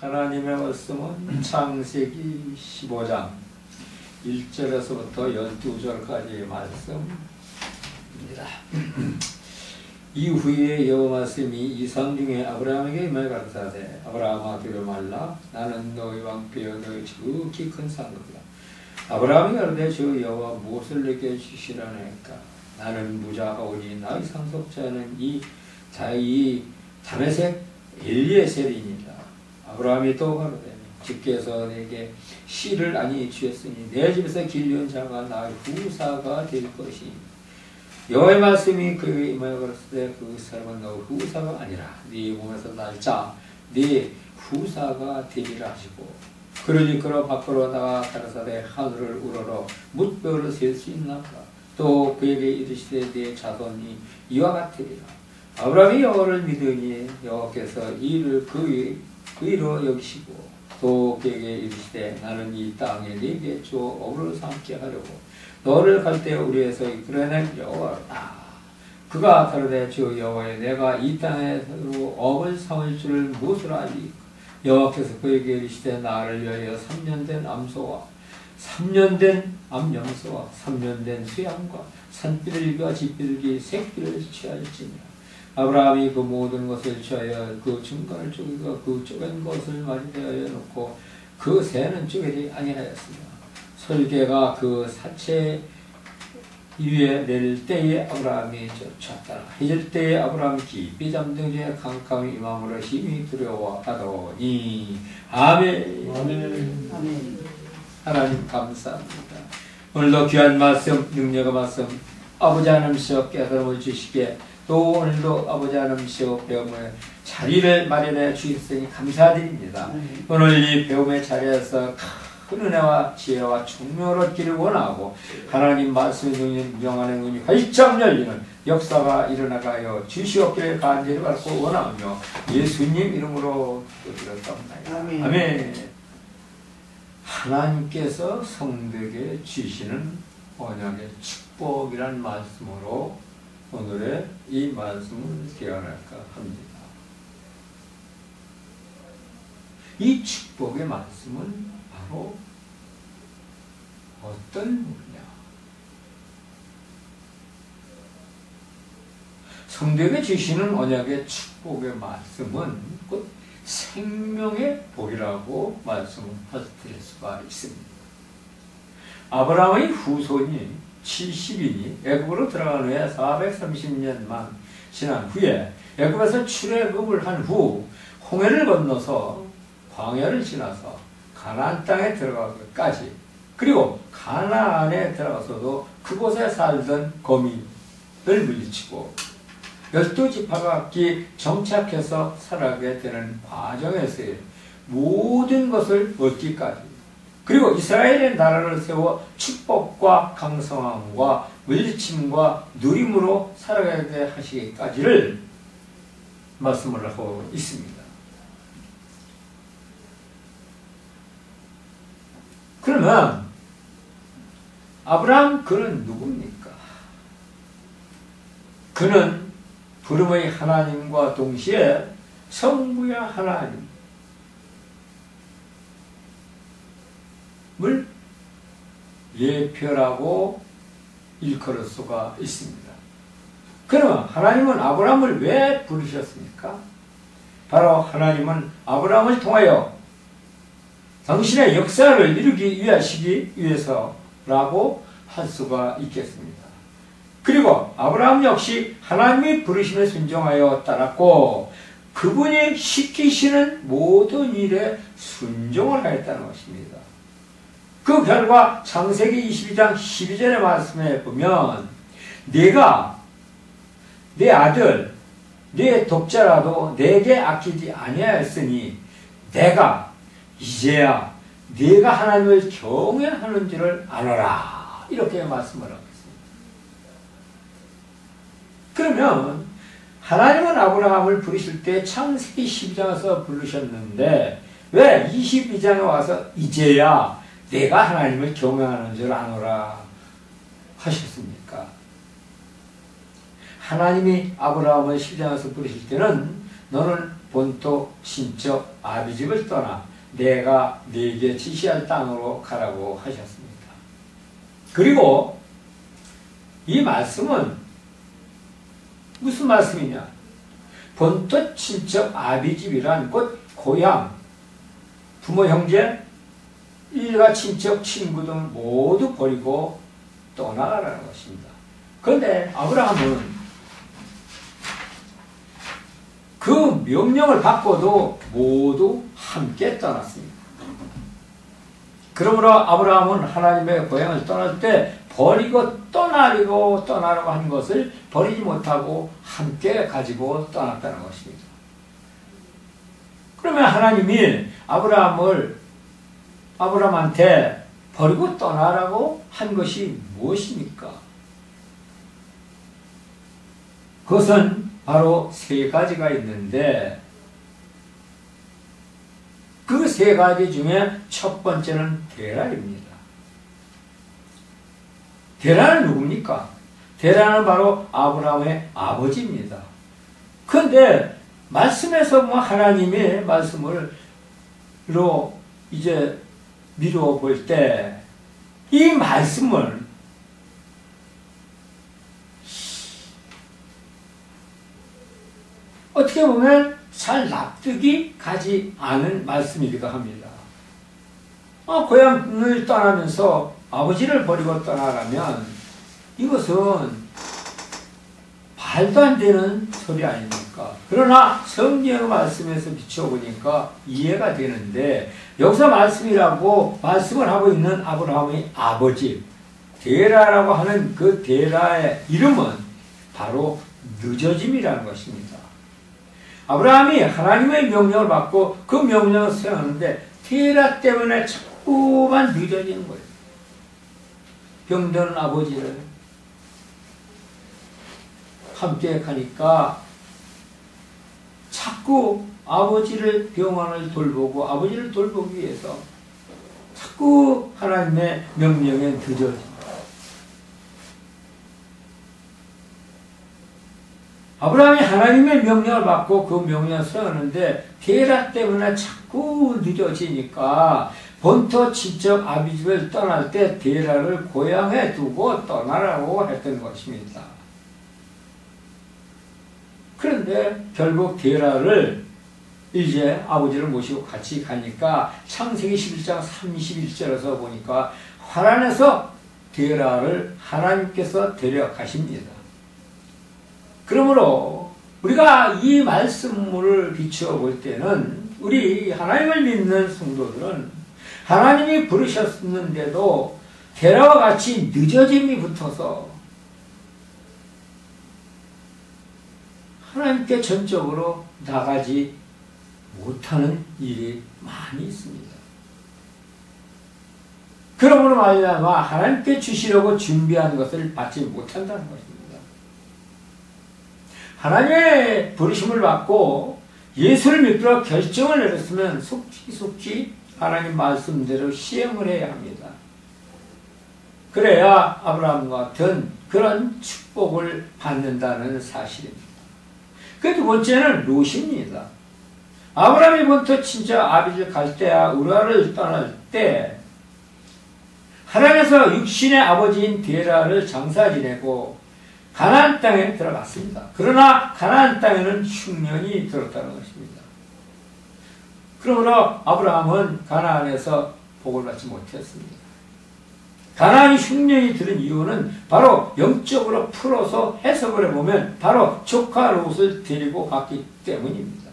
하나님의 말씀은 창세기 15장 1절에서부터 12절까지의 말씀입니다. 이후에 여호와 말씀이 이상 중에 아브라함에게 임하여 가르치되 아브라함아 두려워 말라 나는 너희 왕비여 너희 지극히 큰 상급이다. 아브라함이 가르되 주 여호와 무엇을 내게 주시라니까 나는 무자하오니 나의 상속자는 이 다메섹 엘리에셀이니라. 아브라함이 또 가로되 주께서 내게 씨를 아니 주셨으니 내 집에서 길리온 자가 나의 후사가 될 것이니 여호와의 말씀이 그에게 임하여 가로되 그 사람은 너 후사가 아니라 네 몸에서 날 자 네 후사가 되리라 하시고 그러니 그러 밖으로 나가 가라사대 하늘을 우러러 뭇뼈를 셀 수 있나보다. 또 그에게 이르시되 네 자손이 이와 같으리라. 아브라함이 여호와를 믿으니 여호와께서 이를 그이로 여기시고 또 그에게 이르시되 나는 이 땅에 네게 주어 어부를 삼게 하려고 너를 갈대 우리에서 이끌어낸 여호와라. 그가 가로되 주 여호와여 내가 이 땅에서 업을 삼을 줄을 무엇으로 알리까. 여호와께서 그에게 이르시되 나를 위하여 3년 된 암소와 3년 된 암염소와 3년 된 수양과 산비둘기와 집비둘기 새끼를 취할지니라. 아브라함이 그 모든 것을 취하여 그 중간을 쪼개고 그 쪼갠 것을 마리되어 놓고 그 새는 쪼개지 아니하였으며 설계가 그 사체 위에 내릴 때에 아브라함이 쫓았다. 해질 때에 아브라함이 깊이 잠든 중에 캄캄히 임함으로 힘이 두려워하더니 아멘. 아멘. 아멘. 하나님 감사합니다. 오늘도 귀한 말씀, 능력의 말씀, 아버지 하나님께서 깨달음을 주시기에 또 오늘도 아버지 하나님께서 배움의 자리를 마련해 주셨으니 감사드립니다. 오늘 이 배움의 자리에서 큰 은혜와 지혜와 총명을 얻기를 원하고 하나님 말씀의 능력 명하는 눈이 활짝 열리는 역사가 일어나가여 주시옵기를 간절히 받고 원하며 예수님 이름으로 기도드렸습니다. 아멘. 아멘. 하나님께서 성도에게 주시는 언약의 축복이란 말씀으로 오늘의 이 말씀을 개헌할까 합니다. 이 축복의 말씀은 바로 어떤 부분이냐? 성도에게 주시는 언약의 축복의 말씀은 곧 생명의 복이라고 말씀드릴 수가 있습니다. 아브라함의 후손이 70인이 애굽으로 들어간 후에 430년만 지난 후에 애굽에서 출애굽을 한 후 홍해를 건너서 광야를 지나서 가나안 땅에 들어가기까지 그리고 가나안에 들어가서도 그곳에 살던 거민을 물리치고 12지파가 정착해서 살아가게 되는 과정에서의 모든 것을 얻기까지 그리고 이스라엘의 나라를 세워 축복과 강성함과 물리침과 누림으로 살아가게 하시기까지를 말씀을 하고 있습니다. 그러면 아브라함 그는 누굽니까? 그는 부름의 하나님과 동시에 성부의 하나님을 예표라고 일컬을 수가 있습니다. 그러면 하나님은 아브라함을 왜 부르셨습니까? 바로 하나님은 아브라함을 통하여 당신의 역사를 이루기 위해서라고 할 수가 있겠습니다. 그리고 아브라함 역시 하나님이 부르심에 순종하여 따랐고 그분이 시키시는 모든 일에 순종을 하였다는 것입니다. 그 결과 창세기 22장 12절의 말씀에 보면 내가 내 아들 내 독자라도 내게 아끼지 아니하였으니 내가 이제야 네가 하나님을 경외하는 줄을 아노라 이렇게 말씀을 하고 있습니다. 그러면 하나님은 아브라함을 부르실 때 창세기 12장에서 부르셨는데 왜 22장에 와서 이제야 내가 하나님을 경외하는 줄 아노라 하셨습니까? 하나님이 아브라함을 12장에서 부르실 때는 너는 본토 친척 아비 집을 떠나 내가 네게 지시할 땅으로 가라고 하셨습니다. 그리고 이 말씀은 무슨 말씀이냐? 본토 친척 아비 집이란 곧 고향, 부모 형제, 일가 친척 친구 등 모두 버리고 떠나가라는 것입니다. 그런데 아브라함은 그 명령을 받고도 모두 함께 떠났습니다. 그러므로 아브라함은 하나님의 고향을 떠날 때 버리고 떠나라고 한 것을 버리지 못하고 함께 가지고 떠났다는 것입니다. 그러면 하나님이 아브라함한테 버리고 떠나라고 한 것이 무엇입니까? 그것은 바로 세 가지가 있는데 그 세 가지 중에 첫 번째는 데라입니다. 데라는 누굽니까? 데라는 바로 아브라함의 아버지입니다. 그런데 말씀에서 하나님의 말씀으로 이제 미루어 볼 때 이 말씀을 어떻게 보면 잘 납득이 가지 않은 말씀이기도 합니다. 고향을 떠나면서 아버지를 버리고 떠나라면 이것은 말도 안 되는 소리 아닙니까? 그러나 성경의 말씀에서 비춰보니까 이해가 되는데 여기서 말씀을 하고 있는 아브라함의 아버지 데라라고 하는 그 데라의 이름은 바로 늦어짐이라는 것입니다. 아브라함이 하나님의 명령을 받고 그 명령을 수행하는데 데라 때문에 자꾸만 늦어지는 거예요. 병드는 아버지를 함께 가니까 자꾸 아버지를 병원을 돌보고 아버지를 돌보기 위해서 자꾸 하나님의 명령에 늦어집니다. 아브라함이 하나님의 명령을 받고 그 명령을 수행하는데 데라 때문에 자꾸 늦어지니까 본토 친척 아비 집을 떠날 때 데라를 고향에 두고 떠나라고 했던 것입니다. 그런데 결국 데라를 이제 아버지를 모시고 같이 가니까 창세기 11장 31절에서 보니까 화란에서 데라를 하나님께서 데려가십니다. 그러므로 우리가 이 말씀을 비추어 볼 때는 우리 하나님을 믿는 성도들은 하나님이 부르셨는데도 데라와 같이 늦어짐이 붙어서 하나님께 전적으로 나가지 못하는 일이 많이 있습니다. 그러므로 말미암아 하나님께 주시려고 준비한 것을 받지 못한다는 것입니다. 하나님의 부르심을 받고 예수를 믿도록 결정을 내렸으면 속히 하나님 말씀대로 시행을 해야 합니다. 그래야 아브라함과 같은 그런 축복을 받는다는 사실입니다. 그 두 번째는 롯입니다. 아브라함이 본토 친척 아비집 갈대아 우라를 떠날 때 하나님께서 육신의 아버지인 데라를 장사 지내고 가나안 땅에 들어갔습니다. 그러나 가나안 땅에는 흉년이 들었다는 것입니다. 그러므로 아브라함은 가나안에서 복을 받지 못했습니다. 가나안이 흉년이 들은 이유는 바로 영적으로 풀어서 해석을 해보면 바로 조카 롯을 데리고 갔기 때문입니다.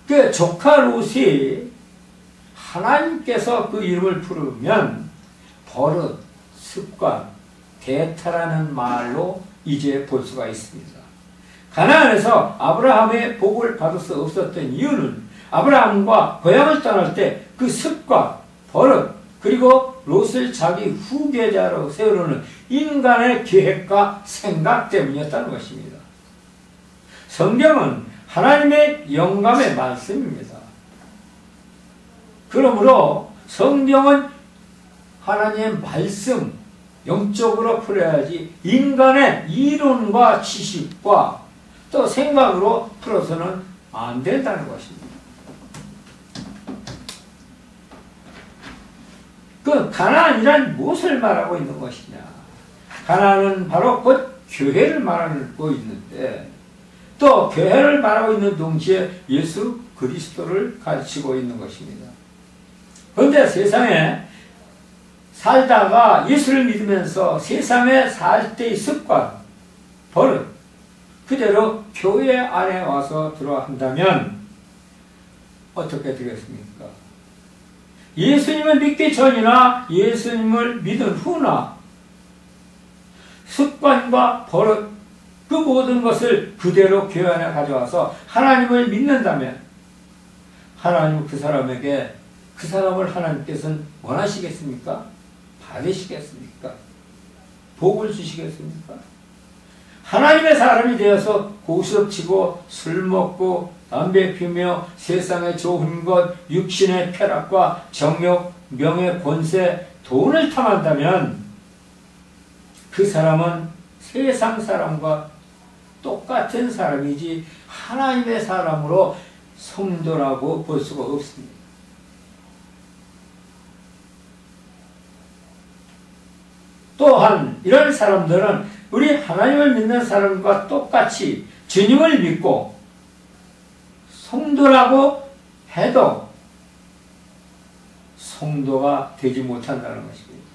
그 조카 롯이 하나님께서 그 이름을 부르면 버릇, 습관, 대타라는 말로 이제 볼 수가 있습니다. 가나안에서 아브라함의 복을 받을 수 없었던 이유는 아브라함과 고향을 떠날 때 그 습관, 버릇, 그리고 롯을 자기 후계자로 세우려는 인간의 계획과 생각 때문이었다는 것입니다. 성경은 하나님의 영감의 말씀입니다. 그러므로 성경은 하나님의 말씀, 영적으로 풀어야지 인간의 이론과 지식과 또 생각으로 풀어서는 안 된다는 것입니다. 그 가나안이란 무엇을 말하고 있는 것이냐? 가나안은 바로 곧 교회를 말하고 있는데 또 교회를 말하고 있는 동시에 예수 그리스도를 가르치고 있는 것입니다. 그런데 세상에 살다가 예수를 믿으면서 세상에 살 때의 습관, 버릇 그대로 교회 안에 와서 들어간다면 어떻게 되겠습니까? 예수님을 믿기 전이나 예수님을 믿은 후나 습관과 버릇 그 모든 것을 그대로 교회 안에 가져와서 하나님을 믿는다면 하나님은 그 사람에게 그 사람을 하나님께서는 원하시겠습니까? 받으시겠습니까? 복을 주시겠습니까? 하나님의 사람이 되어서 고스톱치고 술 먹고 담배 피우며 세상의 좋은 것, 육신의 쾌락과 정욕, 명예, 권세, 돈을 탐한다면 그 사람은 세상 사람과 똑같은 사람이지 하나님의 사람으로 성도라고 볼 수가 없습니다. 또한 이런 사람들은 우리 하나님을 믿는 사람과 똑같이 주님을 믿고 성도라고 해도 성도가 되지 못한다는 것입니다.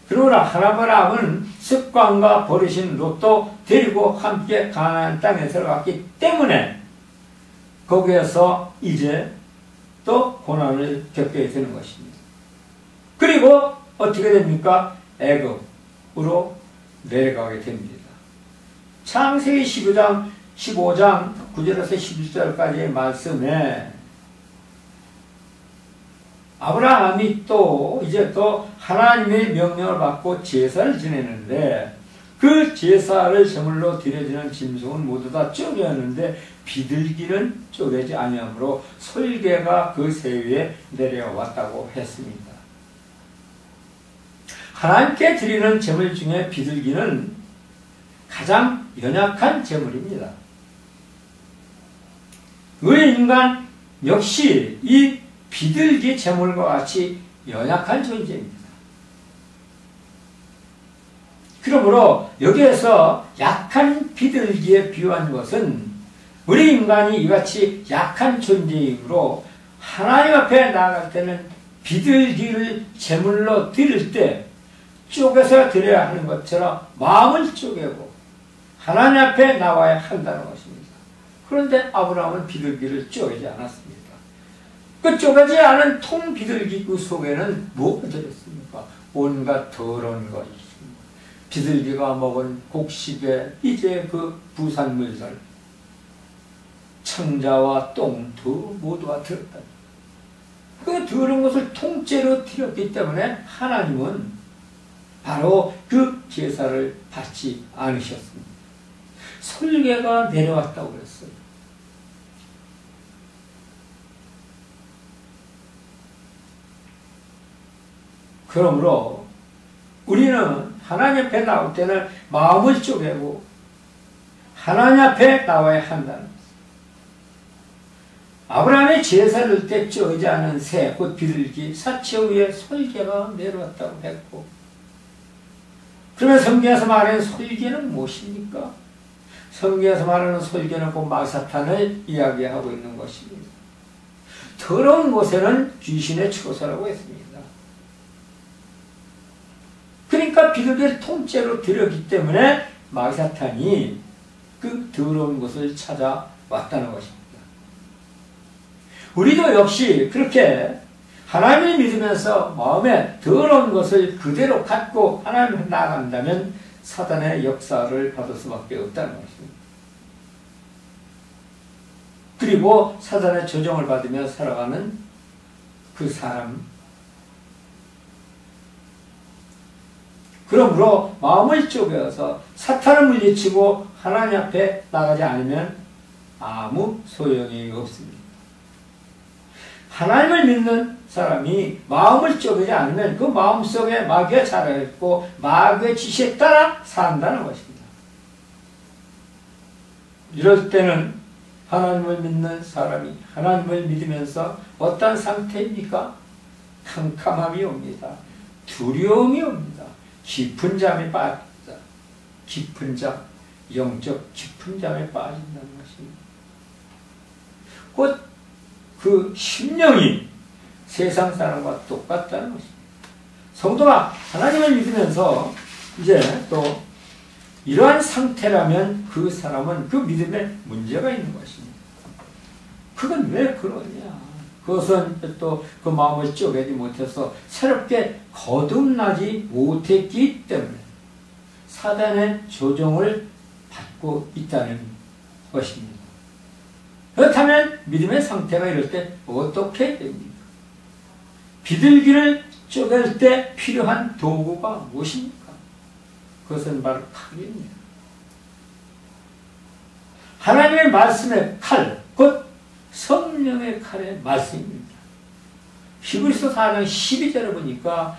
그러나 하나님은 습관과 버리신 롯도 데리고 함께 가나안 땅에 들어갔기 때문에 거기에서 이제 또 고난을 겪게 되는 것입니다. 그리고 어떻게 됩니까? 애굽으로 내려가게 됩니다. 창세기 15장 9절에서 11절까지의 말씀에 아브라함이 또 이제 또 하나님의 명령을 받고 제사를 지내는데 그 제사를 제물로 드려지는 짐승은 모두 다 쪼개었는데 비둘기는 쪼개지 아니하므로 솔개가 그 새 위에 내려왔다고 했습니다. 하나님께 드리는 제물 중에 비둘기는 가장 연약한 제물입니다. 우리 인간 역시 이 비둘기 제물과 같이 연약한 존재입니다. 그러므로 여기에서 약한 비둘기에 비유한 것은 우리 인간이 이같이 약한 존재이므로 하나님 앞에 나아갈 때는 비둘기를 제물로 드릴 때 쪼개서 드려야 하는 것처럼 마음을 쪼개고 하나님 앞에 나와야 한다는 것입니다. 그런데 아브라함은 비둘기를 쪼개지 않았습니다. 그 쪼개지 않은 통 비둘기 그 속에는 무엇을 들었습니까? 온갖 더러운 것이 있습니다. 비둘기가 먹은 곡식에 이제 그 부산물들 청자와 똥두 모두가 들었다. 그 더러운 것을 통째로 드렸기 때문에 하나님은 바로 그 제사를 받지 않으셨습니다. 솔개가 내려왔다고 그랬어요. 그러므로 우리는 하나님 앞에 나올 때는 마음을 쪼개고 하나님 앞에 나와야 한다는 것입니다. 아브라함의 제사를 때 쪼이지 않은 새, 곧 비둘기, 사체 위에 솔개가 내려왔다고 했고, 그러면 성경에서 말하는 솔개는 무엇입니까? 성경에서 말하는 솔개는 곧 마사탄을 이야기하고 있는 것입니다. 더러운 곳에는 귀신의 처소라고 했습니다. 그러니까 비둘기를 통째로 들였기 때문에 마사탄이 그 더러운 곳을 찾아왔다는 것입니다. 우리도 역시 그렇게 하나님을 믿으면서 마음에 더러운 것을 그대로 갖고 하나님을 나아간다면 사단의 역사를 받을 수밖에 없다는 것입니다. 그리고 사단의 조정을 받으며 살아가는 그 사람, 그러므로 마음을 쪼개어서 사탄을 물리치고 하나님 앞에 나가지 않으면 아무 소용이 없습니다. 하나님을 믿는 사람이 마음을 쪼개지 않으면 그 마음속에 마귀가 자라있고 마귀의 지시에 따라 산다는 것입니다. 이럴 때는 하나님을 믿는 사람이 하나님을 믿으면서 어떤 상태입니까? 캄캄함이 옵니다. 두려움이 옵니다. 깊은 잠에 빠집니다. 깊은 잠, 영적 깊은 잠에 빠진다는 것입니다. 곧 그 심령이 세상 사람과 똑같다는 것입니다. 성도가 하나님을 믿으면서 이제 또 이러한 상태라면 그 사람은 그 믿음에 문제가 있는 것입니다. 그건 왜 그러냐? 그것은 또 그 마음을 쪼개지 못해서 새롭게 거듭나지 못했기 때문에 사단의 조종을 받고 있다는 것입니다. 그렇다면 믿음의 상태가 이럴 때 어떻게 됩니까? 비둘기를 쪼갤 때 필요한 도구가 무엇입니까? 그것은 바로 칼입니다. 하나님의 말씀의 칼, 곧 성령의 칼의 말씀입니다. 히브리서 4장 12절에 보니까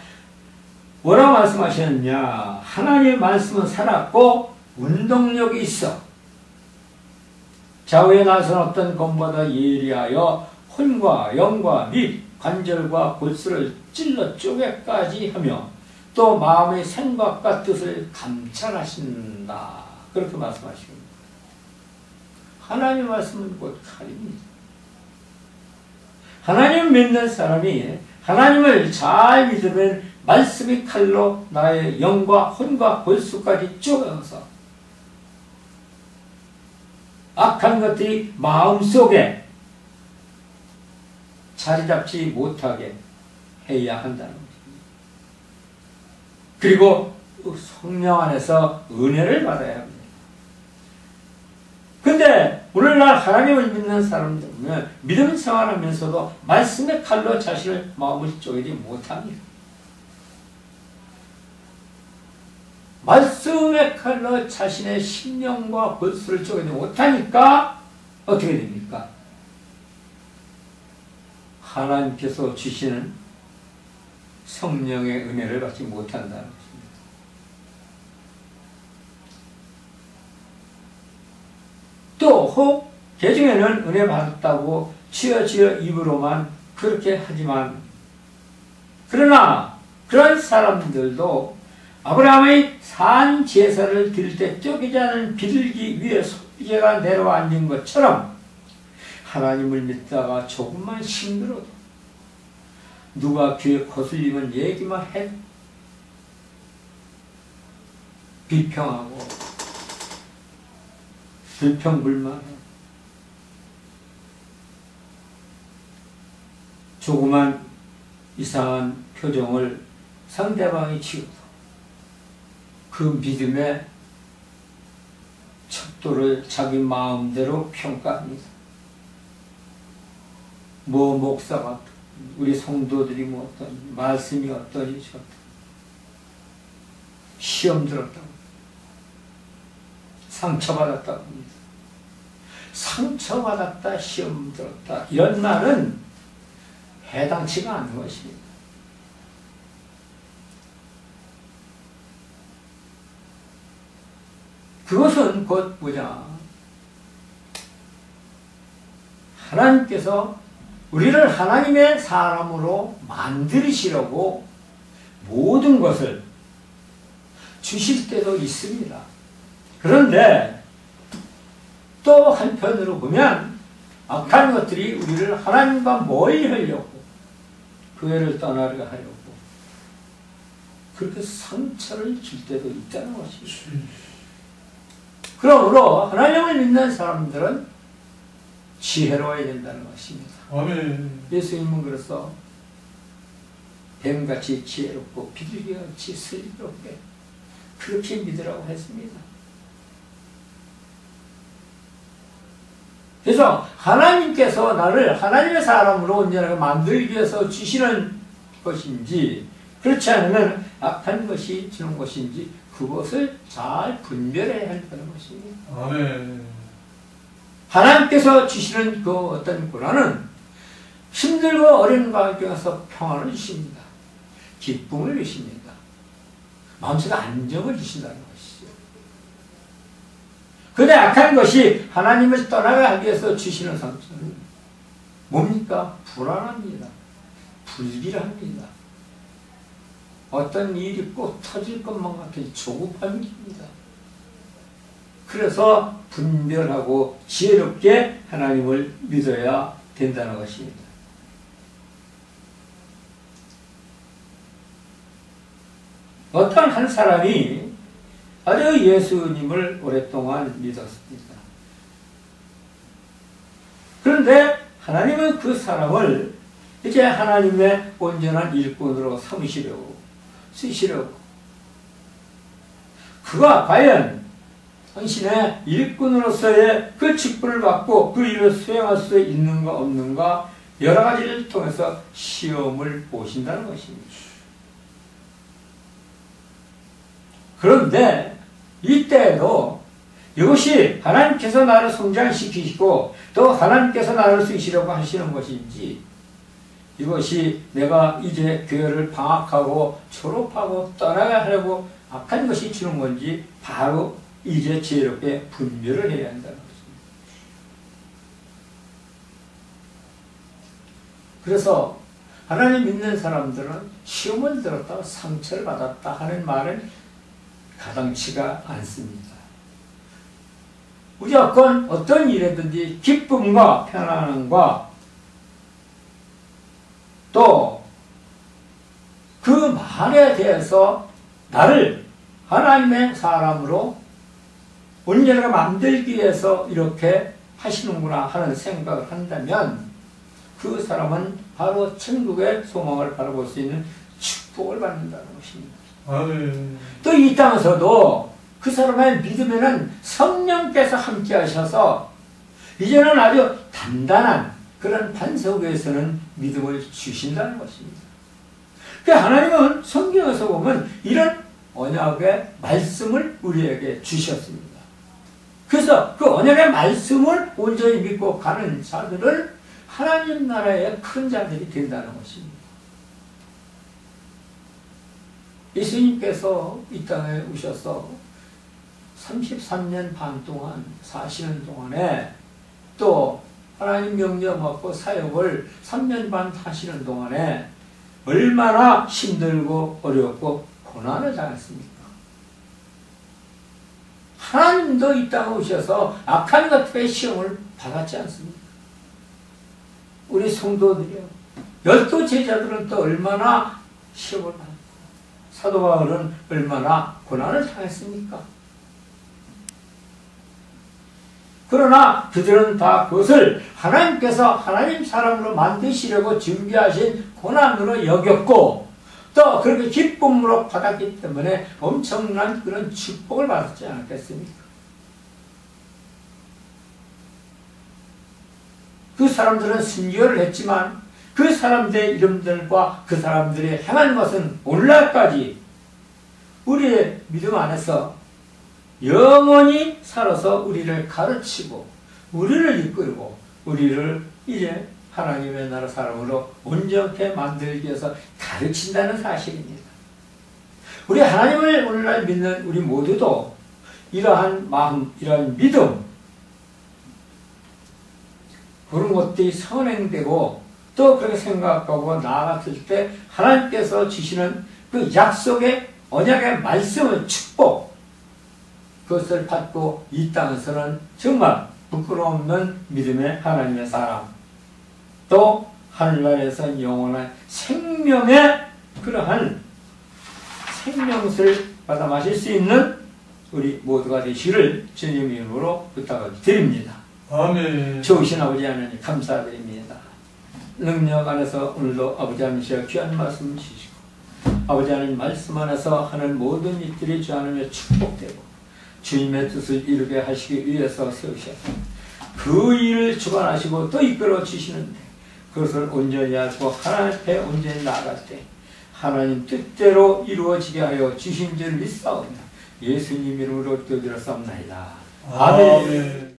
뭐라고 말씀하셨느냐? 하나님의 말씀은 살았고 운동력이 있어 좌우에 나선 어떤 검보다 예리하여 혼과 영과 및 관절과 골수를 찔러 쪼개까지 하며 또 마음의 생각과 뜻을 감찰하신다. 그렇게 말씀하십니다. 하나님의 말씀은 곧 칼입니다. 하나님 믿는 사람이 하나님을 잘 믿으면 말씀의 칼로 나의 영과 혼과 골수까지 쪼개서 악한 것들이 마음속에 자리 잡지 못하게 해야 한다는 것입니다. 그리고 성령 안에서 은혜를 받아야 합니다. 근데 오늘날 하나님을 믿는 사람들은 믿음 생활하면서도 말씀의 칼로 자신을 마음을 쪼개지 못합니다. 말씀의 칼로 자신의 심령과 골수를 쪼개지 못하니까 어떻게 됩니까? 하나님께서 주시는 성령의 은혜를 받지 못한다는 것입니다. 또 혹 개중에는 은혜 받았다고 치어치어 입으로만 그렇게 하지만 그러나 그런 사람들도 아브라함의 산 제사를 드릴 때 쪼개지 않은 비둘기 위에 소재가 내려와 앉은 것처럼 하나님을 믿다가 조금만 힘들어도 누가 귀에 거슬리면 얘기만 해도 비평하고 불평불만하고 조그만 이상한 표정을 상대방이 지어도 그 믿음의 척도를 자기 마음대로 평가합니다. 뭐 목사가 우리 성도들이 뭐 어떤 말씀이 어떠니 저떠니 시험 들었다고 상처받았다고 합니다. 상처받았다 시험 들었다 이런 말은 해당치가 않는 것입니다. 그것은 곧 뭐냐? 하나님께서 우리를 하나님의 사람으로 만드시려고 모든 것을 주실 때도 있습니다. 그런데 또 한편으로 보면 악한 것들이 우리를 하나님과 멀리 하려고 그 애를 떠나려 하려고 그렇게 상처를 줄 때도 있다는 것입니다. 그러므로 하나님을 믿는 사람들은 지혜로워야 된다는 것입니다. 아멘. 예수님은 그래서 뱀같이 지혜롭고 비둘기같이 슬기롭게 그렇게 믿으라고 했습니다. 그래서 하나님께서 나를 하나님의 사람으로 온전하게 만들기 위해서 주시는 것인지 그렇지 않으면 악한 것이 주는 것인지 그것을 잘 분별해야 한다는 것입니다. 아멘. 하나님께서 주시는 그 어떤 고난은 힘들고 어려운 가운데서 평안을 주십니다. 기쁨을 주십니다. 마음속에 안정을 주신다는 것이죠. 근데 악한 것이 하나님을 떠나가기 위해서 주시는 상처는 뭡니까? 불안합니다. 불길합니다. 어떤 일이 꼭 터질 것만 같은 조급함입니다. 그래서 분별하고 지혜롭게 하나님을 믿어야 된다는 것입니다. 어떤 한 사람이 아주 예수님을 오랫동안 믿었습니다. 그런데 하나님은 그 사람을 이제 하나님의 온전한 일꾼으로 삼으시려고 쓰시려고 그가 과연 당신의 일꾼으로서의 그 직분을 받고 그 일을 수행할 수 있는가 없는가 여러 가지를 통해서 시험을 보신다는 것입니다. 그런데 이때에도 이것이 하나님께서 나를 성장시키시고 또 하나님께서 나를 쓰시려고 하시는 것인지 이것이 내가 이제 교회를 방학하고 졸업하고 떠나야 하려고 악한 것이 주는 건지 바로 이제 지혜롭게 분별을 해야 한다는 것입니다. 그래서 하나님 믿는 사람들은 시험을 들었다가 상처를 받았다 하는 말은 가당치가 않습니다. 무조건 어떤 일이든지 기쁨과 편안함과 또 그 말에 대해서 나를 하나님의 사람으로 온전하게 만들기 위해서 이렇게 하시는구나 하는 생각을 한다면 그 사람은 바로 천국의 소망을 바라볼 수 있는 축복을 받는다는 것입니다. 또 이 땅에서도 그 사람의 믿음에는 성령께서 함께 하셔서 이제는 아주 단단한 그런 반석 위에서는 믿음을 주신다는 것입니다. 그러니까 하나님은 성경에서 보면 이런 언약의 말씀을 우리에게 주셨습니다. 그래서 그 언약의 말씀을 온전히 믿고 가는 자들은 하나님 나라의 큰 자들이 된다는 것입니다. 예수님께서 이 땅에 오셔서 33년 반 동안 사시는 동안에 또 하나님 명령 받고 사역을 3년 반 하시는 동안에 얼마나 힘들고 어렵고 고난을 당했습니까? 하나님도 이 땅에 오셔서 악한 것들의 시험을 받았지 않습니까? 우리 성도들이요. 12 제자들은 또 얼마나 시험을 받았고 사도 바울은 얼마나 고난을 당했습니까? 그러나 그들은 다 그것을 하나님께서 하나님 사람으로 만드시려고 준비하신 고난으로 여겼고 또 그렇게 기쁨으로 받았기 때문에 엄청난 그런 축복을 받았지 않았겠습니까? 그 사람들은 순교를 했지만 그 사람들의 이름들과 그 사람들이 행한 것은 오늘날까지 우리의 믿음 안에서 영원히 살아서 우리를 가르치고 우리를 이끌고 우리를 이제 하나님의 나라 사람으로 온전케 만들기 위해서 가르친다는 사실입니다. 우리 하나님을 오늘날 믿는 우리 모두도 이러한 마음, 이러한 믿음 그런 것들이 선행되고 또 그렇게 생각하고 나아갔을 때 하나님께서 주시는 그 약속의 언약의 말씀의 축복 그것을 받고 이 땅에서는 정말 부끄러움 없는 믿음의 하나님의 사람 또 하늘나라에서 영원한 생명의 그러한 생명을 받아 마실 수 있는 우리 모두가 되시기를 주님의 이름으로 부탁을 드립니다. 아멘. 좋으신 아버지 하나님 감사드립니다. 능력 안에서 오늘도 아버지 하나님께서 귀한 말씀 주시고 아버지 하나님 말씀 안에서 하는 모든 일들이 주 하나님의 축복되고 주님의 뜻을 이루게 하시기 위해서 세우셨고 그 일을 주관하시고 또 이끌어 주시는데 그것을 온전히 알고 하나님 앞에 온전히 나아갈 때 하나님 뜻대로 이루어지게 하여 주신 줄 믿사옵니다. 예수님 이름으로 기도드렸사옵나이다. 아멘.